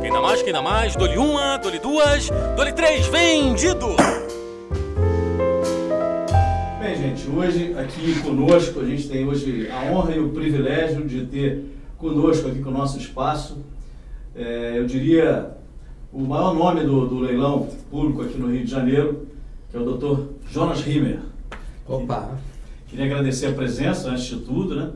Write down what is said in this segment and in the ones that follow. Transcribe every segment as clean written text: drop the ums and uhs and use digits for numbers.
Quem dá mais, dou-lhe uma, dou-lhe duas, dou-lhe três, vendido! Bem, gente, hoje aqui conosco, a gente tem hoje a honra e o privilégio de ter conosco aqui com o nosso espaço, eu diria, o maior nome do leilão público aqui no Rio de Janeiro, que é o Dr. Jonas Rimmer. Opa! Queria agradecer a presença, antes de tudo, né?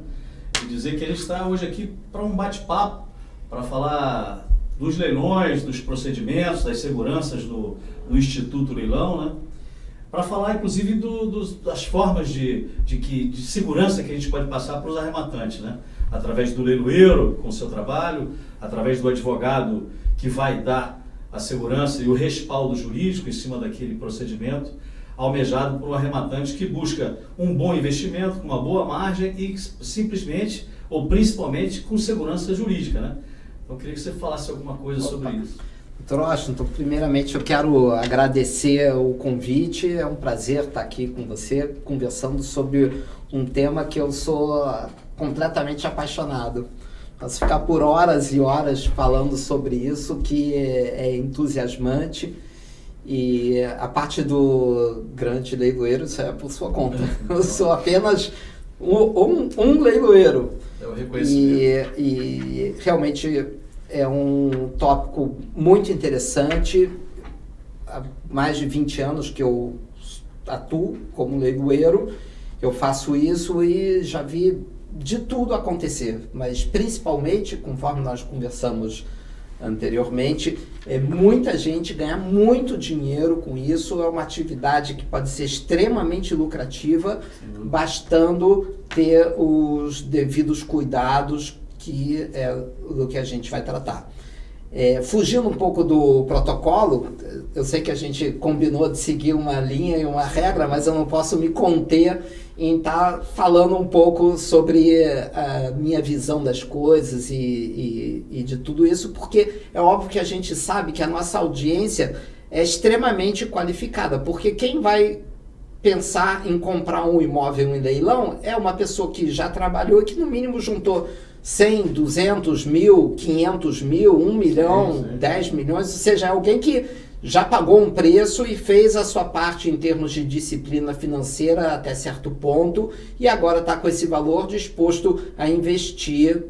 E dizer que a gente está hoje aqui para um bate-papo, para falar dos leilões, dos procedimentos, das seguranças do Instituto Leilão, né? Para falar, inclusive, das formas de segurança que a gente pode passar para os arrematantes, né? Através do leiloeiro, com o seu trabalho, através do advogado que vai dar a segurança e o respaldo jurídico em cima daquele procedimento, almejado por um arrematante que busca um bom investimento, com uma boa margem e simplesmente, ou principalmente, com segurança jurídica, né? Então, eu queria que você falasse alguma coisa sobre isso. Doutor Washington, primeiramente eu quero agradecer o convite, é um prazer estar aqui com você, conversando sobre um tema que eu sou completamente apaixonado. Posso ficar por horas e horas falando sobre isso, que é entusiasmante, e a parte do grande leiloeiro, isso é por sua conta. Eu sou apenas um leiloeiro. É o reconhecimento. E realmente é um tópico muito interessante. Há mais de 20 anos que eu atuo como leiloeiro, eu faço isso e já vi de tudo acontecer, mas principalmente, conforme nós conversamos anteriormente, muita gente ganha muito dinheiro com isso. É uma atividade que pode ser extremamente lucrativa, bastando ter os devidos cuidados, que é do que a gente vai tratar. Fugindo um pouco do protocolo, eu sei que a gente combinou de seguir uma linha e uma regra, mas eu não posso me conter em estar falando um pouco sobre a minha visão das coisas e de tudo isso, porque é óbvio que a gente sabe que a nossa audiência é extremamente qualificada, porque quem vai pensar em comprar um imóvel em leilão é uma pessoa que já trabalhou e que no mínimo juntou 100, 200 mil, 500 mil, 1 milhão, 10 milhões, ou seja, é alguém que já pagou um preço e fez a sua parte em termos de disciplina financeira até certo ponto e agora está com esse valor disposto a investir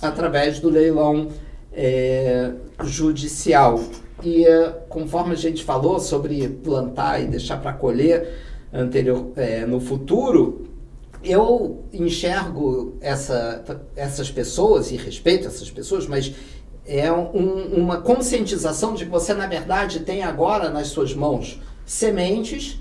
através do leilão judicial. E conforme a gente falou sobre plantar e deixar para colher no futuro, eu enxergo essas pessoas e respeito essas pessoas, mas é uma conscientização de que você, na verdade, tem agora nas suas mãos sementes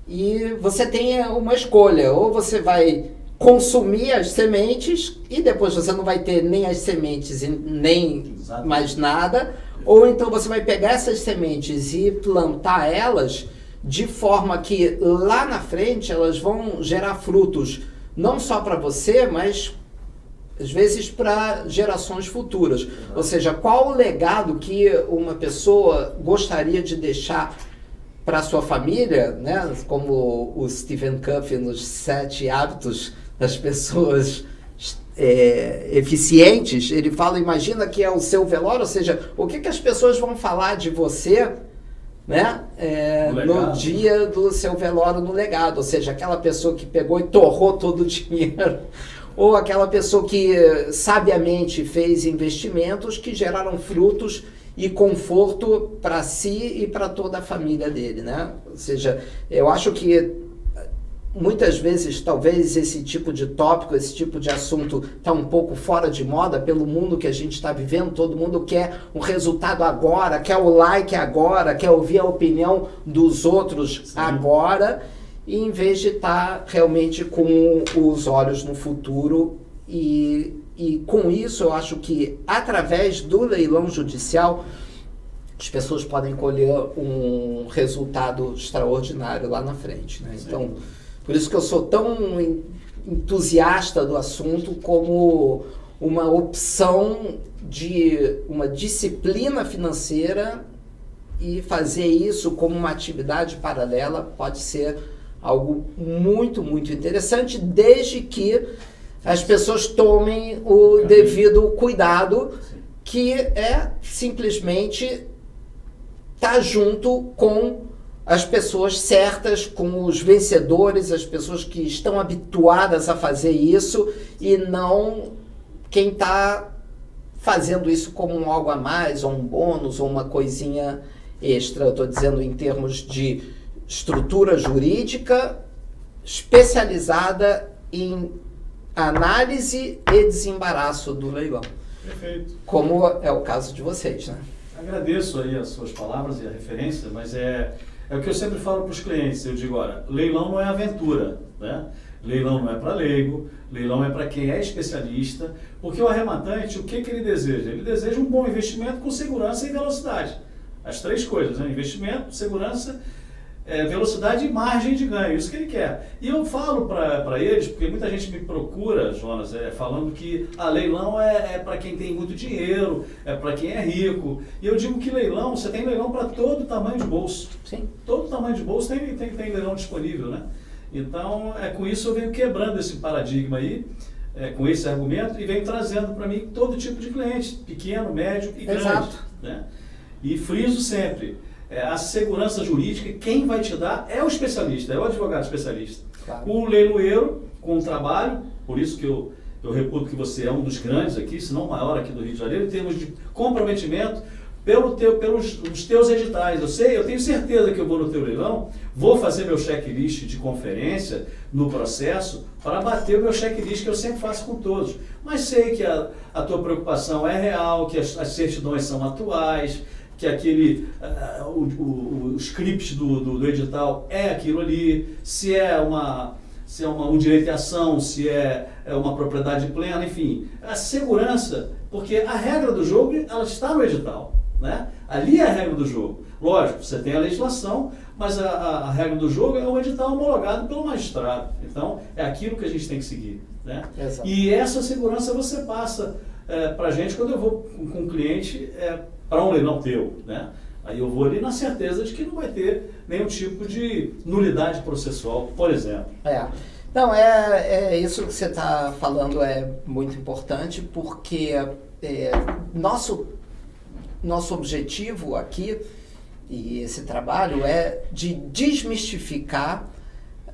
e você tem uma escolha. Ou você vai consumir as sementes e depois você não vai ter nem as sementes e nem mais nada, ou então você vai pegar essas sementes e plantar elas de forma que lá na frente elas vão gerar frutos não só para você, mas às vezes para gerações futuras. Ou seja, qual o legado que uma pessoa gostaria de deixar para a sua família, né? Como o Stephen Covey nos 7 hábitos das pessoas eficientes, ele fala, imagina que é o seu velório, ou seja, o que as pessoas vão falar de você, né? No dia do seu velório, no legado, ou seja, aquela pessoa que pegou e torrou todo o dinheiro, ou aquela pessoa que sabiamente fez investimentos que geraram frutos e conforto para si e para toda a família dele, né? Ou seja, eu acho que muitas vezes, talvez esse tipo de tópico, esse tipo de assunto está um pouco fora de moda pelo mundo que a gente está vivendo. Todo mundo quer um resultado agora, quer o like agora, quer ouvir a opinião dos outros agora, e em vez de estar realmente com os olhos no futuro. E com isso eu acho que através do leilão judicial as pessoas podem colher um resultado extraordinário lá na frente, né? Então, por isso que eu sou tão entusiasta do assunto, como uma opção de uma disciplina financeira, e fazer isso como uma atividade paralela pode ser algo muito, muito interessante, desde que as pessoas tomem o devido cuidado, que é simplesmente estar junto com as pessoas certas, com os vencedores, as pessoas que estão habituadas a fazer isso e não quem está fazendo isso como um algo a mais, ou um bônus, ou uma coisinha extra. Eu estou dizendo em termos de estrutura jurídica especializada em análise e desembaraço do leilão. Perfeito. Como é o caso de vocês, né? Agradeço aí as suas palavras e a referência, mas é o que eu sempre falo para os clientes. Eu digo, olha, leilão não é aventura, né? Leilão não é para leigo, leilão é para quem é especialista, porque o arrematante, o que ele deseja? Ele deseja um bom investimento com segurança e velocidade. As três coisas, né? Investimento, segurança, velocidade e margem de ganho, isso que ele quer. E eu falo para eles, porque muita gente me procura, Jonas, falando que leilão é para quem tem muito dinheiro, é para quem é rico. E eu digo que leilão, você tem leilão para todo tamanho de bolso. Sim. Todo tamanho de bolso tem leilão disponível, né? Então, com isso eu venho quebrando esse paradigma aí, com esse argumento, e venho trazendo para mim todo tipo de cliente, pequeno, médio e grande. Exato. Né? E friso sempre, a segurança jurídica, quem vai te dar é o especialista, é o advogado especialista. Claro. O leiloeiro, com o trabalho, por isso que eu reputo que você é um dos grandes aqui, se não o maior aqui do Rio de Janeiro, em termos de comprometimento, pelos teus editais. Eu tenho certeza que eu vou no teu leilão, vou fazer meu checklist de conferência no processo para bater o meu checklist que eu sempre faço com todos. Mas sei que a tua preocupação é real, que as certidões são atuais, que o script do edital é aquilo ali, se é um direito de ação, se é uma propriedade plena, enfim. A segurança, porque a regra do jogo ela está no edital. Né? Ali é a regra do jogo. Lógico, você tem a legislação, mas a regra do jogo é o edital homologado pelo magistrado. Então, é aquilo que a gente tem que seguir. Né? E essa segurança você passa para a gente quando eu vou com um cliente para um leilão teu. Né? Aí eu vou ali na certeza de que não vai ter nenhum tipo de nulidade processual, por exemplo. Não, isso que você está falando é muito importante, porque nosso objetivo aqui, e esse trabalho, é de desmistificar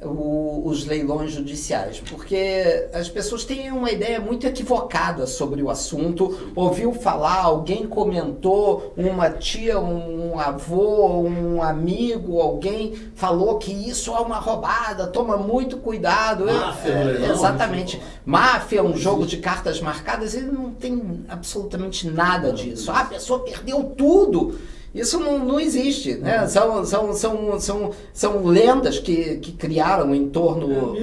os leilões judiciais, porque as pessoas têm uma ideia muito equivocada sobre o assunto, ouviu falar, alguém comentou, uma tia, um avô, um amigo, alguém falou que isso é uma roubada, toma muito cuidado. Máfia, exatamente. Máfia, um jogo de cartas marcadas, ele não tem absolutamente nada disso. A pessoa perdeu tudo. Isso não existe, né? São lendas que criaram em torno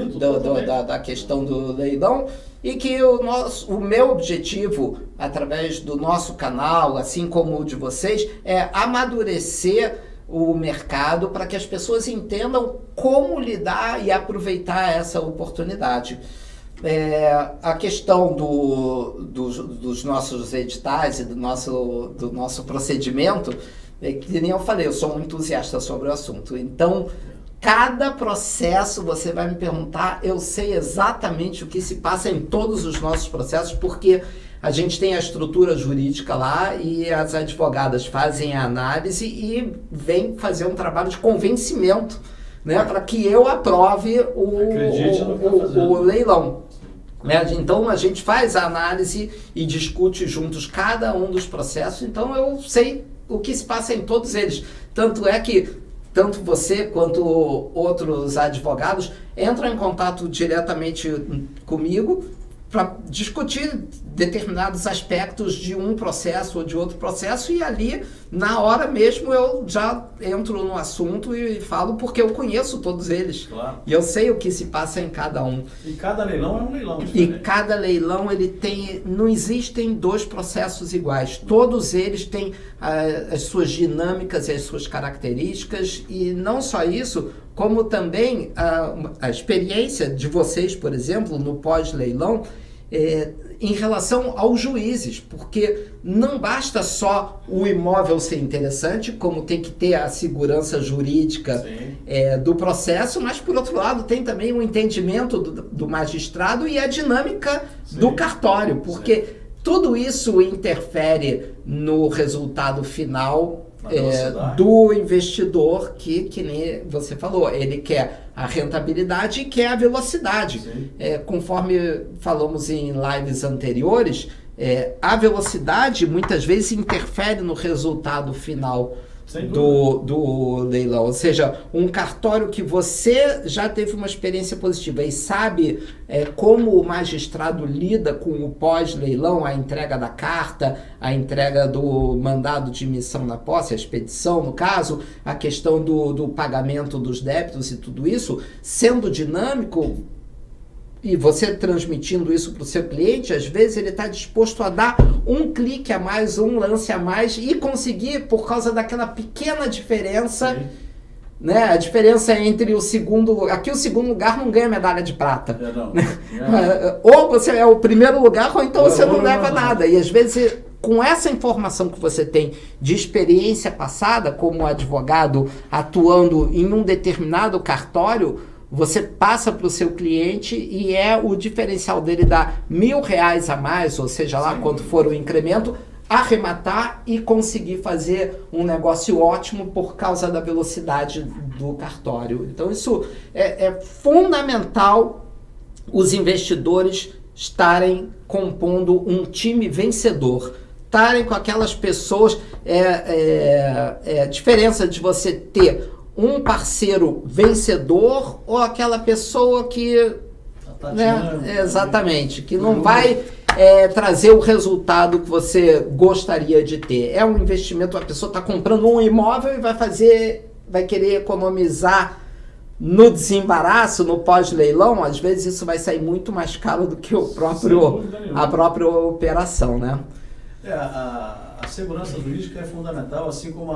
da questão do leilão, e que o meu objetivo, através do nosso canal, assim como o de vocês, é amadurecer o mercado para que as pessoas entendam como lidar e aproveitar essa oportunidade. A questão dos nossos editais e do nosso procedimento, que nem eu falei, eu sou um entusiasta sobre o assunto. Então, cada processo você vai me perguntar, eu sei exatamente o que se passa em todos os nossos processos, porque a gente tem a estrutura jurídica lá e as advogadas fazem a análise e vêm fazer um trabalho de convencimento, né, para que eu aprove o leilão. Então a gente faz a análise e discute juntos cada um dos processos, então eu sei o que se passa em todos eles. Tanto é que tanto você quanto outros advogados entram em contato diretamente comigo para discutir determinados aspectos de um processo ou de outro processo, e ali, na hora mesmo, eu já entro no assunto e falo, porque eu conheço todos eles. Claro. E eu sei o que se passa em cada um. E cada leilão é um leilão diferente. E cada leilão, não existem dois processos iguais. Todos eles têm as suas dinâmicas e as suas características, e não só isso, como também a experiência de vocês, por exemplo, no pós-leilão, em relação aos juízes, porque não basta só o imóvel ser interessante, como tem que ter a segurança jurídica do processo, mas, por outro lado, tem também o entendimento do magistrado e a dinâmica do cartório, porque tudo isso interfere no resultado final velocidade. do investidor que nem você falou, ele quer a rentabilidade e quer a velocidade. Conforme falamos em lives anteriores, a velocidade muitas vezes interfere no resultado final do leilão. Ou seja, um cartório que você já teve uma experiência positiva e sabe como o magistrado lida com o pós-leilão, a entrega da carta, a entrega do mandado de emissão na posse, a expedição, no caso, a questão do pagamento dos débitos e tudo isso, sendo dinâmico, e você transmitindo isso para o seu cliente, às vezes ele está disposto a dar um clique a mais, um lance a mais e conseguir, por causa daquela pequena diferença, né? A diferença entre o segundo lugar. Aqui o segundo lugar não ganha medalha de prata. Ou você é o primeiro lugar, ou então você não leva nada. E às vezes, com essa informação que você tem de experiência passada, como advogado atuando em um determinado cartório, você passa para o seu cliente e o diferencial dele dar R$1.000 a mais, ou seja lá quanto for o incremento, arrematar e conseguir fazer um negócio ótimo por causa da velocidade do cartório. Então isso é fundamental, os investidores estarem compondo um time vencedor, estarem com aquelas pessoas, a diferença de você ter um parceiro vencedor ou aquela pessoa que, exatamente, que não vai trazer o resultado que você gostaria de ter. É um investimento, a pessoa está comprando um imóvel e vai querer economizar no desembaraço, no pós-leilão. Às vezes isso vai sair muito mais caro do que a própria operação, né? A segurança jurídica é fundamental, assim como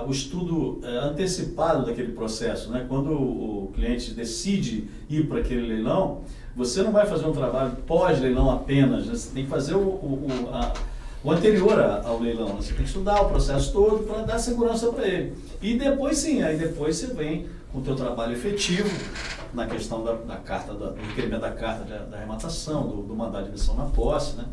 o estudo antecipado daquele processo, né? Quando o cliente decide ir para aquele leilão, você não vai fazer um trabalho pós-leilão apenas, né? Você tem que fazer o anterior ao leilão, né? Você tem que estudar o processo todo para dar segurança para ele. E depois depois você vem com o teu trabalho efetivo na questão da carta, do requerimento da carta da arrematação, do mandado de emissão na posse, né?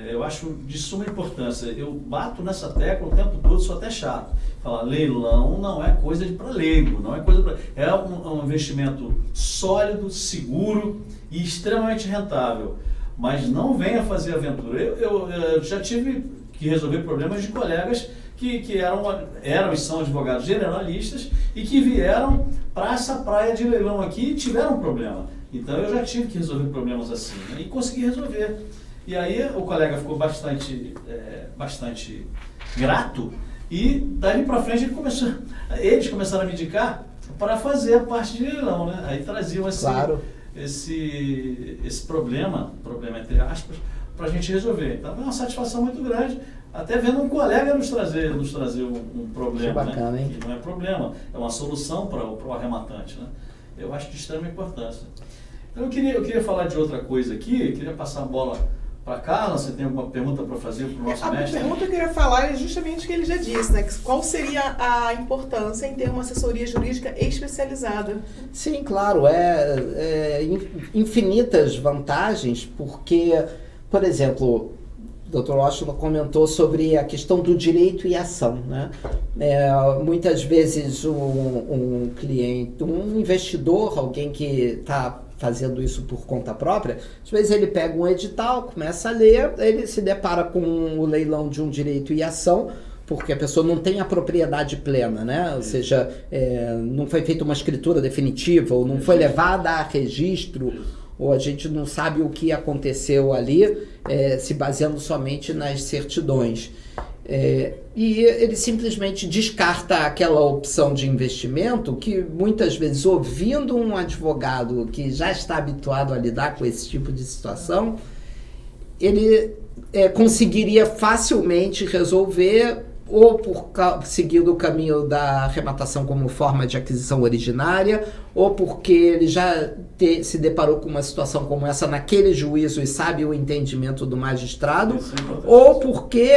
Eu acho de suma importância. Eu bato nessa tecla o tempo todo, sou até chato. Falar, leilão não é coisa para leigo, não é coisa para... É um investimento sólido, seguro e extremamente rentável. Mas não venha fazer aventura. Eu já tive que resolver problemas de colegas que eram e são advogados generalistas e que vieram para essa praia de leilão aqui e tiveram um problema. Então eu já tive que resolver problemas assim, né? E consegui resolver. E aí o colega ficou bastante grato e dali para frente eles começaram a me indicar para fazer a parte de leilão, né? Aí traziam esse problema entre aspas, para a gente resolver. Então é uma satisfação muito grande, até vendo um colega nos trazer um problema, que bacana, né? Que não é problema, é uma solução para o arrematante, né? Eu acho de extrema importância. Então eu queria falar de outra coisa aqui, queria passar a bola para Carla. Você tem alguma pergunta para fazer para o nosso mestre? A pergunta que eu queria falar é justamente o que ele já disse, né? Qual seria a importância em ter uma assessoria jurídica especializada? Sim, claro, infinitas vantagens, porque, por exemplo, o Dr. Washington comentou sobre a questão do direito e ação, né? Muitas vezes um cliente, um investidor, alguém que está fazendo isso por conta própria, às vezes ele pega um edital, começa a ler, ele se depara com o leilão de um direito e ação, porque a pessoa não tem a propriedade plena, né? Ou seja, não foi feita uma escritura definitiva, ou não foi levada a registro, ou a gente não sabe o que aconteceu ali, se baseando somente nas certidões. E ele simplesmente descarta aquela opção de investimento que muitas vezes, ouvindo um advogado que já está habituado a lidar com esse tipo de situação, ele conseguiria facilmente resolver, ou seguindo o caminho da arrematação como forma de aquisição originária, ou porque ele já se deparou com uma situação como essa naquele juízo e sabe o entendimento do magistrado, ou porque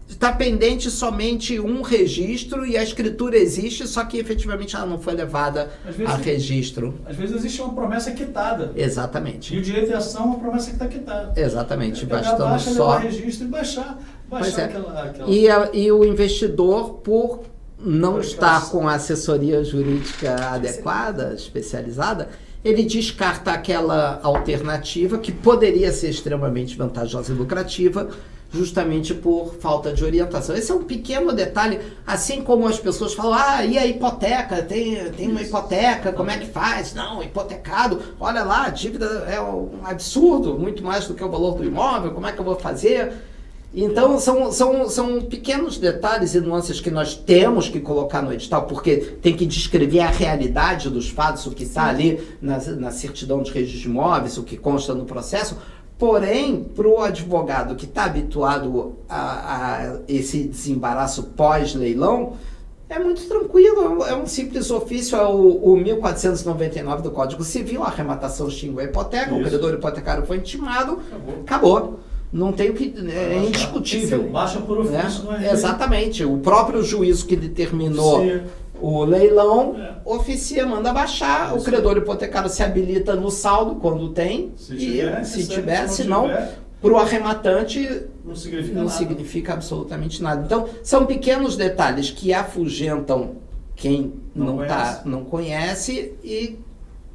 está pendente somente um registro e a escritura existe, só que efetivamente ela não foi levada a registro. Às vezes existe uma promessa quitada. Exatamente. E o direito de ação é uma promessa que está quitada. Exatamente. Bastando Basta só só... levar registro e baixar E o investidor, por não estar com a assessoria jurídica adequada, especializada, ele descarta aquela alternativa que poderia ser extremamente vantajosa e lucrativa, justamente por falta de orientação. Esse é um pequeno detalhe, assim como as pessoas falam, e a hipoteca, tem uma hipoteca, como é que faz? Não, hipotecado, olha lá, a dívida é um absurdo, muito mais do que o valor do imóvel, como é que eu vou fazer? Então, são pequenos detalhes e nuances que nós temos que colocar no edital, porque tem que descrever a realidade dos fatos, o que está ali na certidão de registro de imóveis, o que consta no processo. Porém, para o advogado que está habituado a esse desembaraço pós-leilão, é muito tranquilo, é um simples ofício, é o 1499 do Código Civil, a arrematação extingue a hipoteca, o credor hipotecário foi intimado, acabou. Não tem o que... É indiscutível. Baixa por ofício, não é? Exatamente. O próprio juízo que determinou o leilão oficia, manda baixar, o credor hipotecário se habilita no saldo quando tem, se tiver, se não, para o arrematante não significa absolutamente nada. Então, são pequenos detalhes que afugentam quem não conhece e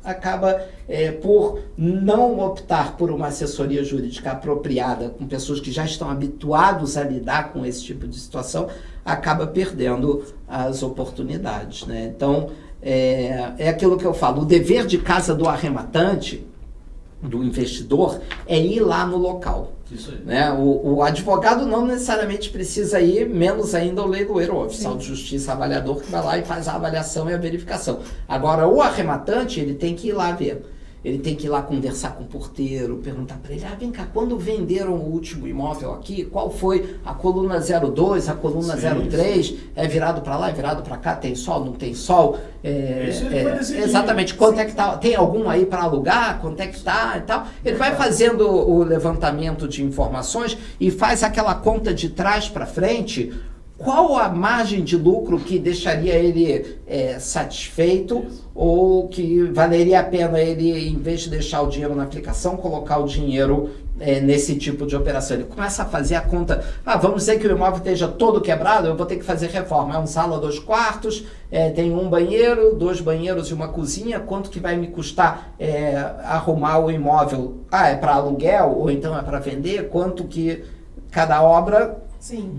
acaba por não optar por uma assessoria jurídica apropriada com pessoas que já estão habituados a lidar com esse tipo de situação, acaba perdendo as oportunidades, né? Então, é aquilo que eu falo, o dever de casa do arrematante, do investidor, é ir lá no local. Isso aí. Né? O advogado não necessariamente precisa ir, menos ainda o leiloeiro, o oficial de justiça avaliador que vai lá e faz a avaliação e a verificação. Agora, o arrematante, ele tem que ir lá ver. Ele tem que ir lá conversar com o porteiro, perguntar para ele, vem cá, quando venderam o último imóvel aqui, qual foi a coluna 02, a coluna 03, é virado para lá, é virado para cá, tem sol, não tem sol? Exatamente, quanto é que tá, tem algum aí para alugar, quanto é que tá e tal. Ele vai fazendo o levantamento de informações e faz aquela conta de trás para frente. Qual a margem de lucro que deixaria ele satisfeito ou que valeria a pena ele, em vez de deixar o dinheiro na aplicação, colocar o dinheiro nesse tipo de operação? Ele começa a fazer a conta, vamos dizer que o imóvel esteja todo quebrado, eu vou ter que fazer reforma. É uma sala, 2 quartos, tem um banheiro, 2 banheiros e uma cozinha, quanto que vai me custar arrumar o imóvel? É para aluguel ou então é para vender? Quanto que cada obra... Sim.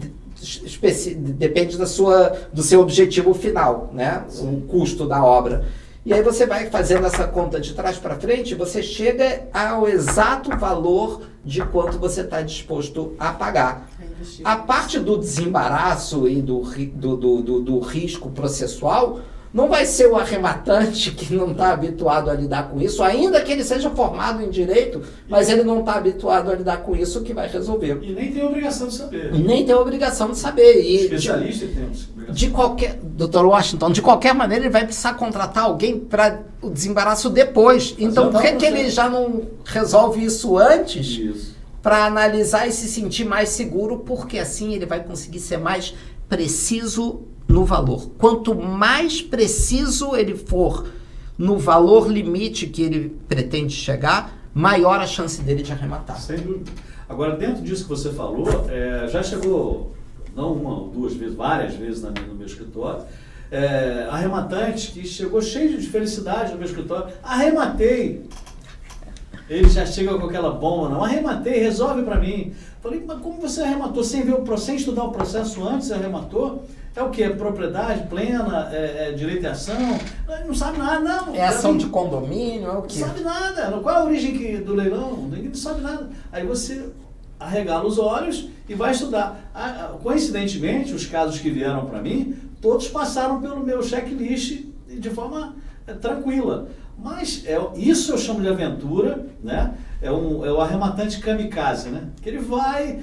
Depende do seu objetivo final, né? O custo da obra. E aí você vai fazendo essa conta de trás para frente, você chega ao exato valor de quanto você está disposto a pagar. A parte do desembaraço e do risco processual não vai ser o arrematante que não está habituado a lidar com isso, ainda que ele seja formado em direito, mas ele não está habituado a lidar com isso, que vai resolver. E nem tem obrigação de saber. Especialista tem Dr. Washington, de qualquer maneira, ele vai precisar contratar alguém para o desembaraço depois. Então, por que ele já não resolve isso antes? Para analisar e se sentir mais seguro, porque assim ele vai conseguir ser mais preciso no valor. Quanto mais preciso ele for no valor limite que ele pretende chegar, maior a chance dele de arrematar. Sem dúvida. Agora, dentro disso que você falou, já chegou, não uma ou 2 vezes, várias vezes no meu escritório, arrematante que chegou cheio de felicidade no meu escritório. Arrematei. Ele já chega com aquela bomba, não, arrematei, resolve para mim. Falei, mas como você arrematou? Sem estudar o processo antes, você arrematou? É o que? É propriedade plena? Direito de ação? Não sabe nada, não. É ação de condomínio? É o quê? Não sabe nada. Qual é a origem do leilão? Ninguém não sabe nada. Aí você arregala os olhos e vai estudar. Coincidentemente, os casos que vieram para mim, todos passaram pelo meu checklist de forma tranquila. Mas isso eu chamo de aventura, né? É o arrematante kamikaze, né? Que ele vai,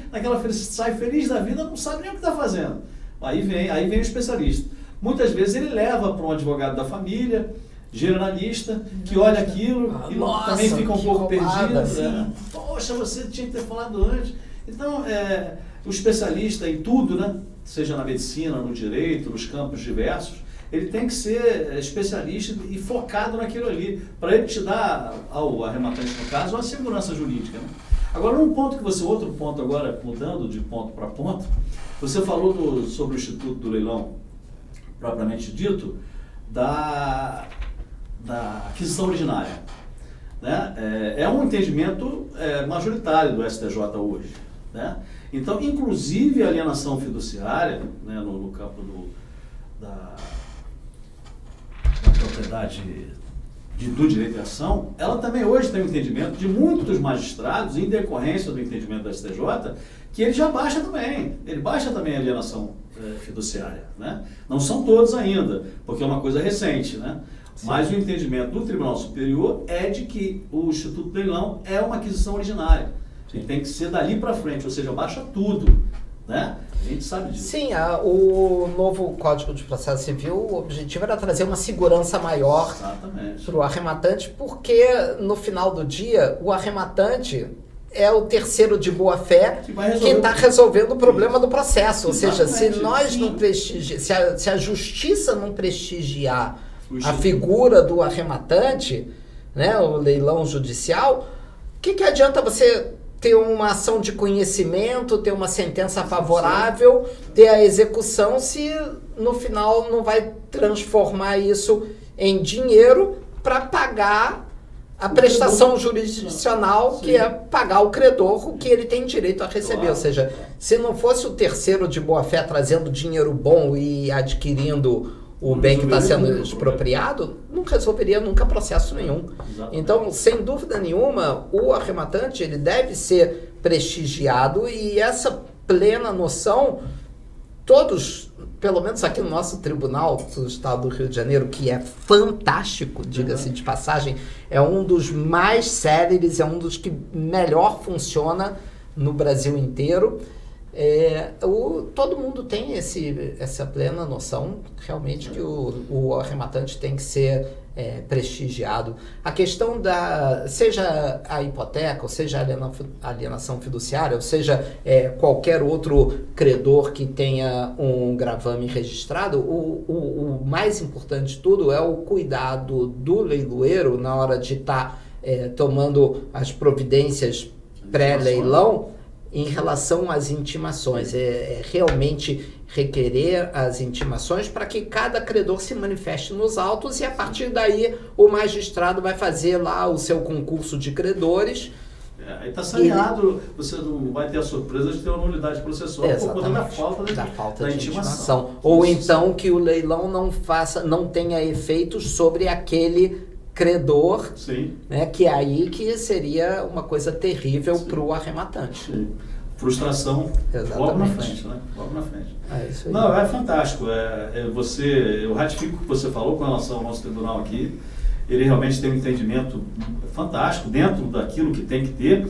sai feliz da vida, não sabe nem o que está fazendo. Aí vem o especialista. Muitas vezes ele leva para um advogado da família, generalista, que olha aquilo e também fica um pouco perdido. Poxa, você tinha que ter falado antes. Então, o especialista em tudo, né? Seja na medicina, no direito, nos campos diversos, ele tem que ser especialista e focado naquilo ali, para ele te dar, ao arrematante no caso, uma segurança jurídica. Né? Agora, outro ponto agora, mudando de ponto para ponto, você falou sobre o Instituto do Leilão, propriamente dito, da aquisição originária. Né? É um entendimento majoritário do STJ hoje. Né? Então, inclusive a alienação fiduciária, né, no campo da propriedade do direito de ação, ela também hoje tem um entendimento de muitos dos magistrados, em decorrência do entendimento da STJ, que ele já baixa também. Ele baixa também a alienação fiduciária. Né? Não são todos ainda, porque é uma coisa recente. Né? Mas o entendimento do Tribunal Superior é de que o Instituto do Leilão é uma aquisição originária. Ele tem que ser dali para frente, ou seja, baixa tudo. Né? A gente sabe disso. Sim, o novo Código de Processo Civil, o objetivo era trazer uma segurança maior para o arrematante, porque no final do dia, o arrematante é o terceiro de boa-fé que está resolvendo o problema do processo. Ou seja, se nós não se a justiça não prestigiar a figura do arrematante, né, o leilão judicial, o que adianta você ter uma ação de conhecimento, ter uma sentença favorável, ter a execução, se no final não vai transformar isso em dinheiro para pagar a prestação jurisdicional, que é pagar o credor o que ele tem direito a receber. Ou seja, se não fosse o terceiro de boa-fé trazendo dinheiro bom e adquirindo o bem que está sendo expropriado, não resolveria nunca processo nenhum. Exatamente. Então, sem dúvida nenhuma, o arrematante ele deve ser prestigiado, e essa plena noção, todos, pelo menos aqui no nosso Tribunal do Estado do Rio de Janeiro, que é fantástico, diga-se de passagem, é um dos mais céleres, é um dos que melhor funciona no Brasil inteiro. Todo mundo tem essa plena noção realmente que o arrematante tem que ser prestigiado. A questão seja a hipoteca, ou seja a alienação fiduciária, ou seja qualquer outro credor que tenha um gravame registrado, o mais importante de tudo é o cuidado do leiloeiro na hora de estar tomando as providências pré-leilão em relação às intimações. Realmente requerer as intimações para que cada credor se manifeste nos autos, e a partir daí o magistrado vai fazer lá o seu concurso de credores. Aí está saneado, você não vai ter a surpresa de ter uma nulidade processual por conta da falta da intimação. Ou então que o leilão não tenha efeitos sobre aquele credor, né, que é aí que seria uma coisa terrível para o arrematante. Sim. Frustração. Exatamente. Logo na frente, né? Logo na frente. Isso aí. Não, é fantástico. Eu ratifico o que você falou com relação ao nosso tribunal aqui. Ele realmente tem um entendimento fantástico dentro daquilo que tem que ter,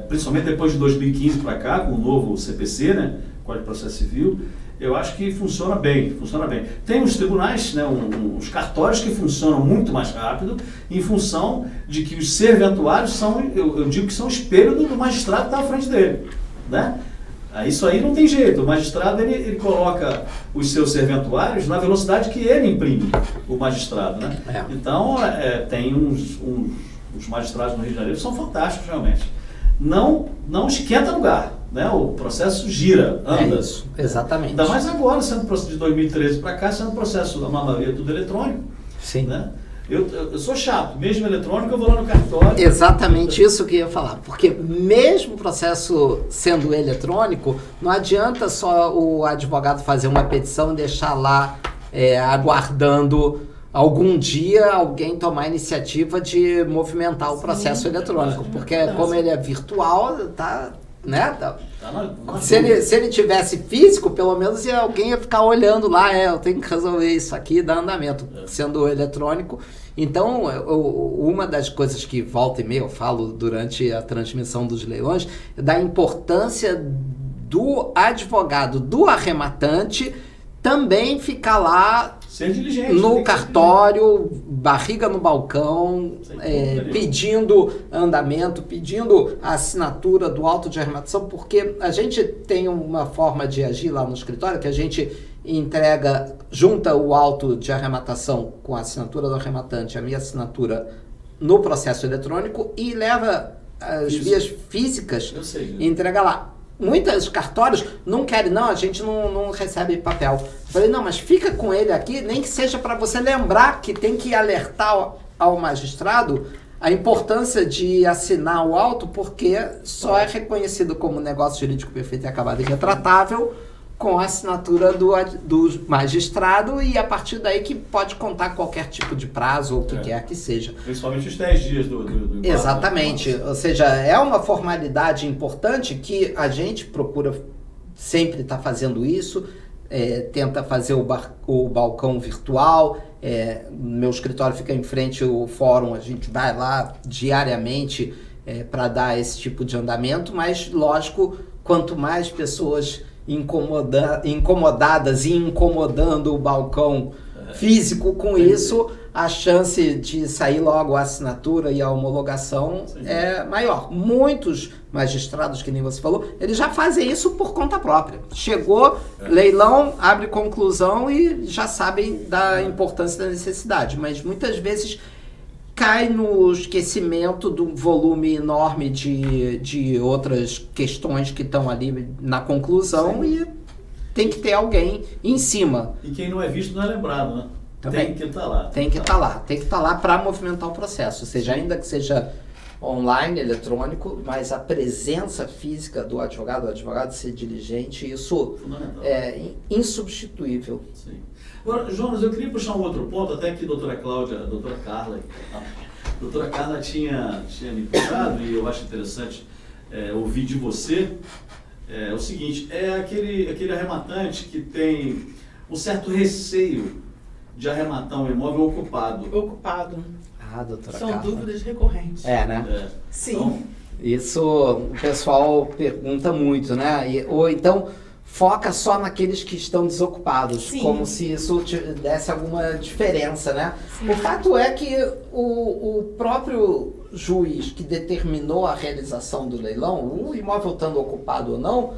principalmente depois de 2015 para cá, com o novo CPC, né? Código de Processo Civil. Eu acho que funciona bem. Tem os tribunais, né, os cartórios que funcionam muito mais rápido, em função de que os serventuários eu digo que são o espelho do magistrado que está à frente dele. Né? Isso aí não tem jeito. O magistrado ele coloca os seus serventuários na velocidade que ele imprime, o magistrado. Né? Então, tem uns magistrados no Rio de Janeiro que são fantásticos, realmente. Não esquenta lugar. Né? O processo gira, anda. Isso, exatamente. Ainda mais agora, sendo processo de 2013 para cá, sendo processo da maioria tudo eletrônico. Sim. Né? Eu sou chato, mesmo eletrônico eu vou lá no cartório. Exatamente isso que eu ia falar, porque mesmo o processo sendo eletrônico, não adianta só o advogado fazer uma petição e deixar lá aguardando algum dia alguém tomar a iniciativa de movimentar o processo eletrônico, porque como ele é virtual, né? Se ele tivesse físico, pelo menos alguém ia ficar olhando lá, eu tenho que resolver isso aqui, dar andamento, sendo eletrônico. Então, uma das coisas que volta e meia eu falo durante a transmissão dos leilões, é da importância do advogado, do arrematante, também ficar lá Ser diligente. tem no que ser cartório, barriga no balcão, Sem dúvida nenhuma. pedindo andamento, pedindo a assinatura do auto de arrematação, porque a gente tem uma forma de agir lá no escritório que a gente junta o auto de arrematação com a assinatura do arrematante, a minha assinatura no processo eletrônico e leva as vias físicas Eu sei. e entrega lá. Muitos cartórios não querem, não, a gente não recebe papel. Eu falei, não, mas fica com ele aqui, nem que seja para você lembrar que tem que alertar ao magistrado a importância de assinar o auto, porque só é reconhecido como negócio jurídico perfeito e acabado e retratável com a assinatura do magistrado e a partir daí que pode contar qualquer tipo de prazo ou o que quer que seja. Principalmente os 10 dias do Exatamente, ou seja, é uma formalidade importante que a gente procura sempre estar fazendo isso, tenta fazer o balcão virtual, meu escritório fica em frente ao fórum, a gente vai lá diariamente para dar esse tipo de andamento, mas lógico, quanto mais pessoas incomodadas e incomodando o balcão físico com isso, a chance de sair logo a assinatura e a homologação é maior. Muitos magistrados, que nem você falou, eles já fazem isso por conta própria. Chegou, leilão, abre conclusão e já sabem da importância da necessidade, mas muitas vezes cai no esquecimento do volume enorme de outras questões que estão ali na conclusão e tem que ter alguém em cima. E quem não é visto não é lembrado, né? Também. Tem que estar lá. Tem que estar lá para movimentar o processo, ou seja, ainda que seja online, eletrônico, mas a presença física do advogado ser diligente, isso Fundamental. é insubstituível. Sim. Agora, Jonas, eu queria puxar um outro ponto, até que a doutora Carla tinha me puxado, e eu acho interessante ouvir de você, o seguinte, aquele arrematante que tem um certo receio de arrematar um imóvel ocupado. Doutora São Carla. dúvidas recorrentes. Né? Sim. Então, Isso o pessoal pergunta muito, né? Ou então foca só naqueles que estão desocupados, Sim. como se isso desse alguma diferença, né? Sim. O fato é que o próprio juiz que determinou a realização do leilão, o imóvel estando ocupado ou não,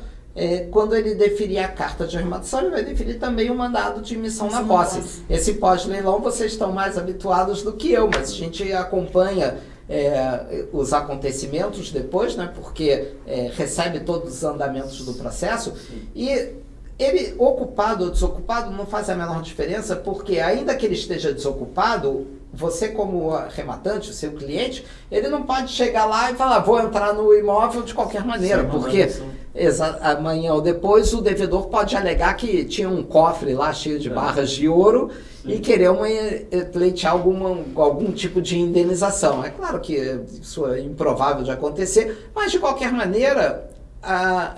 quando ele deferir a carta de arrematação, ele vai deferir também o mandado de emissão na posse. Esse pós-leilão vocês estão mais habituados do que eu, mas a gente acompanha os acontecimentos depois, né, porque recebe todos os andamentos do processo. E ele, ocupado ou desocupado, não faz a menor diferença, porque ainda que ele esteja desocupado, você como arrematante, o seu cliente, ele não pode chegar lá e falar, vou entrar no imóvel de qualquer maneira, Sim, porque amanhã ou depois o devedor pode alegar que tinha um cofre lá cheio de barras de ouro e querer pleitear algum tipo de indenização. É claro que isso é improvável de acontecer, mas de qualquer maneira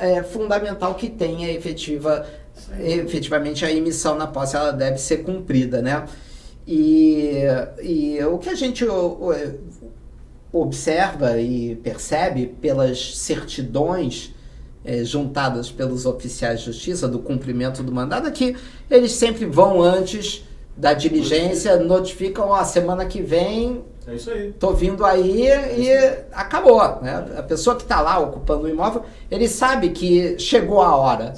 é fundamental que tenha efetivamente a emissão na posse, ela deve ser cumprida, né? E o que a gente observa e percebe pelas certidões juntadas pelos oficiais de justiça do cumprimento do mandado é que eles sempre vão antes da diligência, notificam, a semana que vem é isso aí. tô vindo aí e acabou, né? A pessoa que está lá ocupando o imóvel, ele sabe que chegou a hora.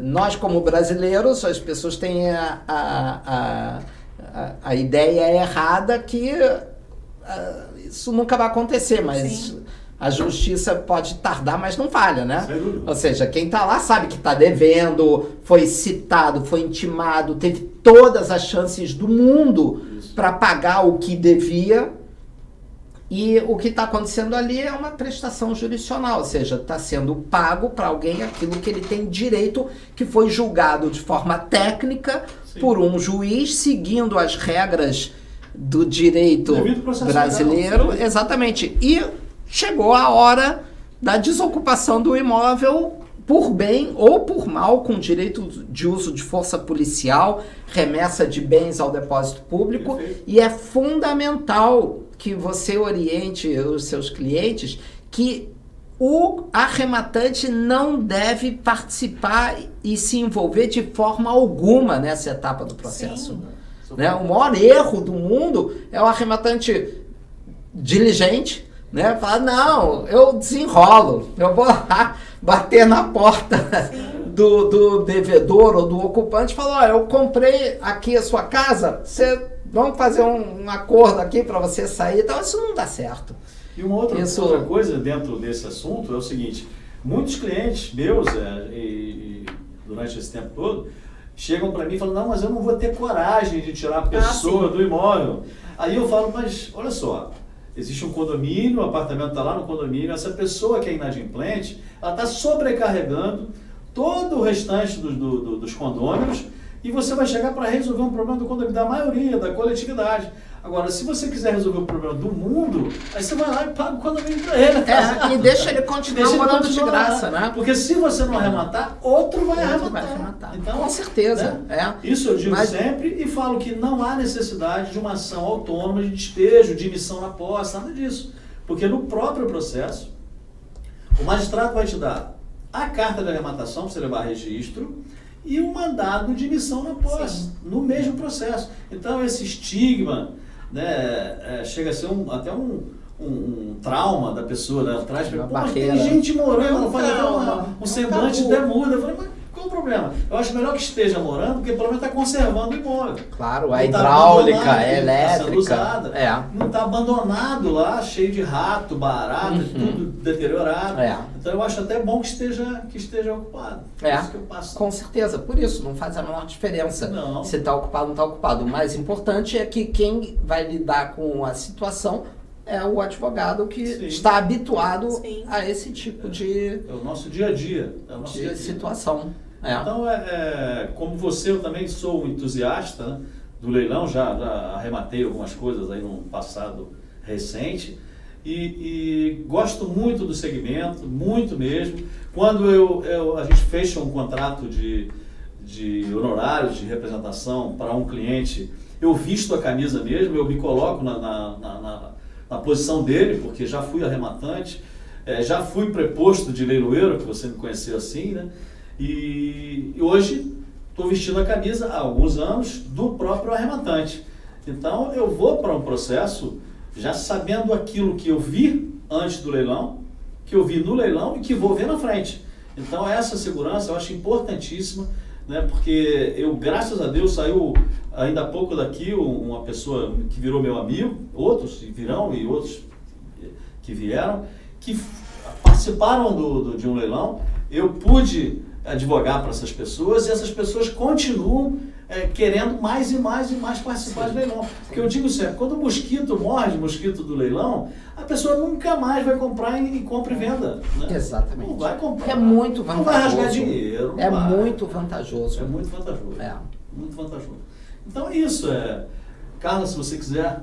Nós, como brasileiros, as pessoas têm a ideia errada que isso nunca vai acontecer, mas Sim. A justiça pode tardar, mas não falha, né? Sem dúvida. Ou seja, quem está lá sabe que está devendo, foi citado, foi intimado, teve todas as chances do mundo para pagar o que devia. E o que está acontecendo ali é uma prestação jurisdicional, ou seja, está sendo pago para alguém aquilo que ele tem direito, que foi julgado de forma técnica por um juiz, seguindo as regras do direito brasileiro. Exatamente. E chegou a hora da desocupação do imóvel por bem ou por mal, com direito de uso de força policial, remessa de bens ao depósito público. Perfeito. E é fundamental que você oriente os seus clientes que o arrematante não deve participar e se envolver de forma alguma nessa etapa do processo. Sim. Né? O maior erro do mundo é o arrematante diligente, né? Falar, não, eu desenrolo, eu vou lá bater na porta do devedor ou do ocupante e falar, eu comprei aqui a sua casa, vamos fazer um acordo aqui para você sair, então isso não dá certo. E uma outra coisa dentro desse assunto é o seguinte, muitos clientes meus, durante esse tempo todo, chegam para mim e falam, não, mas eu não vou ter coragem de tirar a pessoa do imóvel. Aí eu falo, mas olha só, existe um condomínio, o apartamento está lá no condomínio, essa pessoa que é inadimplente, ela está sobrecarregando todo o restante dos condôminos e você vai chegar para resolver um problema do condomínio, da maioria, da coletividade. Agora, se você quiser resolver o problema do mundo, aí você vai lá e paga o condomínio para ele. E deixa ele continuar morando de graça, né? Porque se você não arrematar, outro vai arrematar. Então, com certeza. Né? Isso eu digo sempre e falo que não há necessidade de uma ação autônoma de despejo, de emissão na posse, nada disso. Porque no próprio processo, o magistrado vai te dar a carta de arrematação para você levar registro e o mandado de emissão na posse, no mesmo processo. Então, esse estigma, né, chega a ser até um trauma da pessoa, né? Traz para tem gente morando, faz até um semblante até muda. Eu falei, mas qual o problema? Eu acho melhor que esteja morando, porque pelo menos está conservando o imóvel. Claro, a hidráulica, a elétrica. Usada, não está abandonado lá, cheio de rato, barata, tudo deteriorado. Então eu acho até bom que esteja ocupado. Isso que eu passo. Com certeza, por isso não faz a menor diferença se está ocupado ou não está ocupado. O mais importante é que quem vai lidar com a situação é o advogado que está habituado a esse tipo de... É o nosso dia a dia. É o nosso dia a dia. Situação. Então, como você, eu também sou um entusiasta, né, do leilão, já arrematei algumas coisas aí no passado recente e gosto muito do segmento, muito mesmo. Quando a gente fecha um contrato de honorários de representação para um cliente, eu visto a camisa mesmo, eu me coloco na posição dele, porque já fui arrematante, já fui preposto de leiloeiro, que você me conheceu assim, né? E hoje estou vestindo a camisa há alguns anos do próprio arrematante. Então eu vou para um processo já sabendo aquilo que eu vi antes do leilão, que eu vi no leilão e que vou ver na frente. Então essa segurança eu acho importantíssima, né? Porque graças a Deus, saiu ainda há pouco daqui uma pessoa que virou meu amigo, outros virão e outros que vieram, que participaram de um leilão. Eu pude advogar para essas pessoas e essas pessoas continuam querendo mais e mais e mais participar do leilão. Porque eu digo sempre, quando o mosquito morde o mosquito do leilão, a pessoa nunca mais vai comprar e compra e venda. Né? Exatamente. Não vai comprar. É muito vantajoso. Não vai rasgar dinheiro. Muito vantajoso. É muito vantajoso. Muito vantajoso. Então é isso. Carla, se você quiser,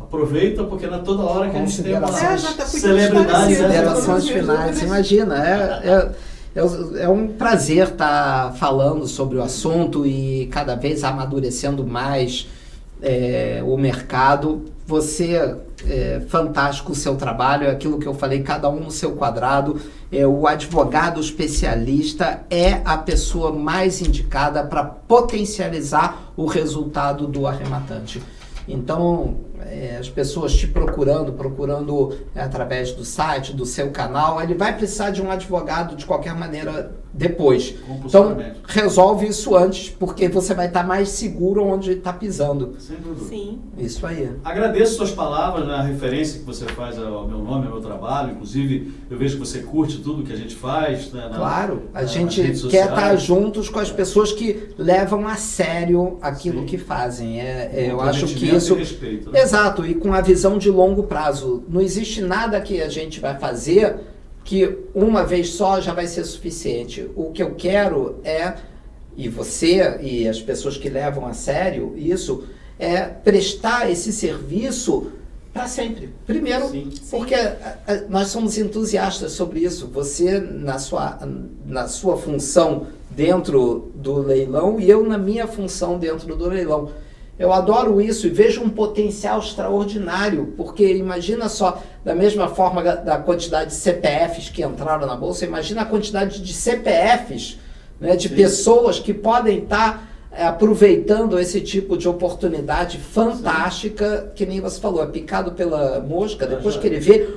aproveita, porque não é toda hora que a gente tem uma celebridade. Considerações finais. Imagina, é um prazer estar falando sobre o assunto e cada vez amadurecendo mais o mercado. Você fantástico o seu trabalho, é aquilo que eu falei, cada um no seu quadrado. O advogado especialista é a pessoa mais indicada para potencializar o resultado do arrematante. Então, as pessoas te procurando através do site, do seu canal, ele vai precisar de um advogado de qualquer maneira depois. Então, resolve isso antes, porque você vai estar mais seguro onde está pisando. Sem dúvida. Sim. Isso aí. Agradeço suas palavras, a referência que você faz ao meu nome, ao meu trabalho. Inclusive, eu vejo que você curte tudo que a gente faz. Né, claro, a gente quer estar juntos com as pessoas que levam a sério aquilo que fazem. Eu acho que isso... Respeito, né? Exato, e com a visão de longo prazo. Não existe nada que a gente vai fazer que uma vez só já vai ser suficiente. O que eu quero e você e as pessoas que levam a sério isso, é prestar esse serviço para sempre. Primeiro, porque nós somos entusiastas sobre isso. Você na sua função dentro do leilão e eu na minha função dentro do leilão. Eu adoro isso e vejo um potencial extraordinário, porque imagina só, da mesma forma da quantidade de CPFs que entraram na Bolsa, imagina a quantidade de CPFs, né, de pessoas que podem estar aproveitando esse tipo de oportunidade fantástica, que nem você falou, é picado pela mosca, depois que ele vê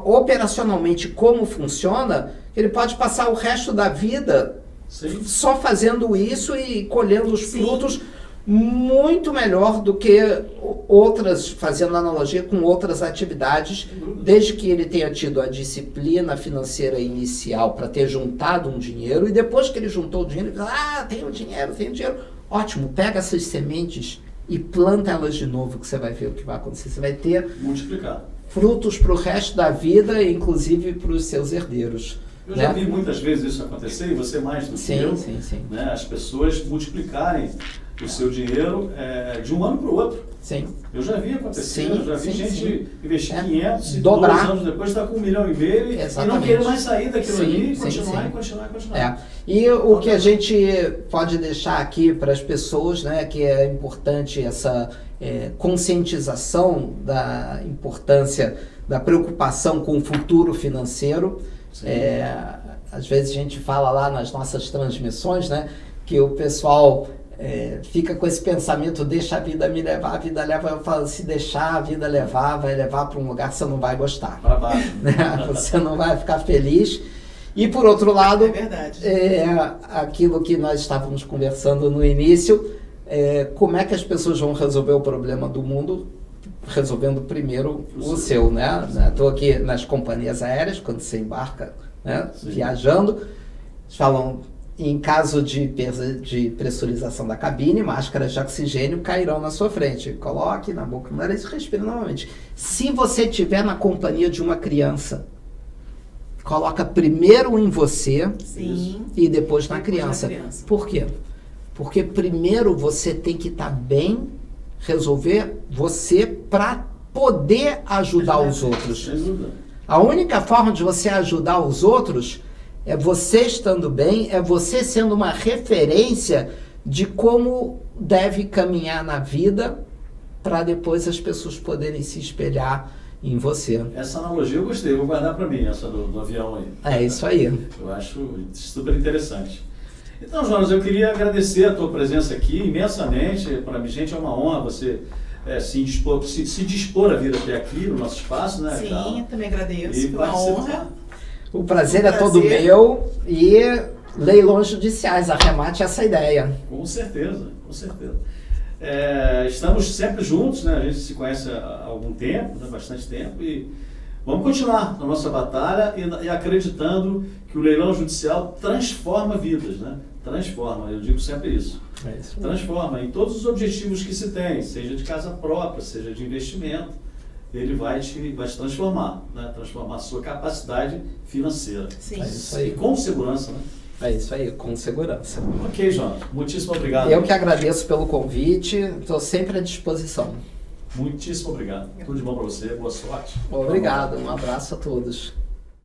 operacionalmente como funciona, ele pode passar o resto da vida só fazendo isso e colhendo os frutos muito melhor do que outras, fazendo analogia com outras atividades, desde que ele tenha tido a disciplina financeira inicial para ter juntado um dinheiro, e depois que ele juntou o dinheiro, ele fala, tenho dinheiro, ótimo, pega essas sementes e planta elas de novo, que você vai ver o que vai acontecer, você vai ter multiplicar frutos para o resto da vida, inclusive para os seus herdeiros. Eu já vi muitas vezes isso acontecer, e você mais do que eu, né? As pessoas multiplicarem o seu dinheiro de um ano para o outro. Sim. Eu já vi acontecer, eu já vi gente investir 500 e dobrar. 2 anos depois está com 1,5 milhão e não querer mais sair daquilo ali, continuar. E o que a gente pode deixar aqui para as pessoas, né, que é importante essa conscientização da importância da preocupação com o futuro financeiro. Às vezes a gente fala lá nas nossas transmissões, né, que o pessoal fica com esse pensamento, deixa a vida me levar, a vida leva. Eu falo, se deixar a vida levar, vai levar para um lugar que você não vai gostar. Para baixo. Você não vai ficar feliz. E por outro lado, aquilo que nós estávamos conversando no início, como é que as pessoas vão resolver o problema do mundo? Resolvendo primeiro o seu, né? Estou aqui nas companhias aéreas, quando você embarca, né, viajando, eles falam, em caso de pressurização da cabine, máscaras de oxigênio cairão na sua frente. Coloque na boca do nariz e respire novamente. Se você estiver na companhia de uma criança, coloca primeiro em você e depois na criança. Por quê? Porque primeiro você tem que estar bem, resolver você para poder ajudar os outros. A única forma de você ajudar os outros é você estando bem, é você sendo uma referência de como deve caminhar na vida para depois as pessoas poderem se espelhar em você. Essa analogia eu gostei, vou guardar para mim, essa do avião aí. É isso aí. Eu acho super interessante. Então, Jonas, eu queria agradecer a tua presença aqui imensamente. Para mim, gente, é uma honra você se dispor a vir até aqui no nosso espaço, né? Sim, eu também agradeço, foi uma honra. O prazer é todo meu e leilões judiciais, arremate essa ideia. Com certeza, com certeza. Estamos sempre juntos, né? A gente se conhece há algum tempo, né? Bastante tempo, e vamos continuar na nossa batalha e acreditando que o leilão judicial transforma vidas, né? Transforma, eu digo sempre isso. Transforma em todos os objetivos que se tem, seja de casa própria, seja de investimento, ele vai te transformar, né? Transformar a sua capacidade financeira. Sim. É isso aí. E com segurança, né? É isso aí, com segurança. Ok, Jonas. Muitíssimo obrigado. Eu que agradeço pelo convite, estou sempre à disposição. Muitíssimo obrigado. Tudo de bom para você, boa sorte. Obrigado, um abraço a todos.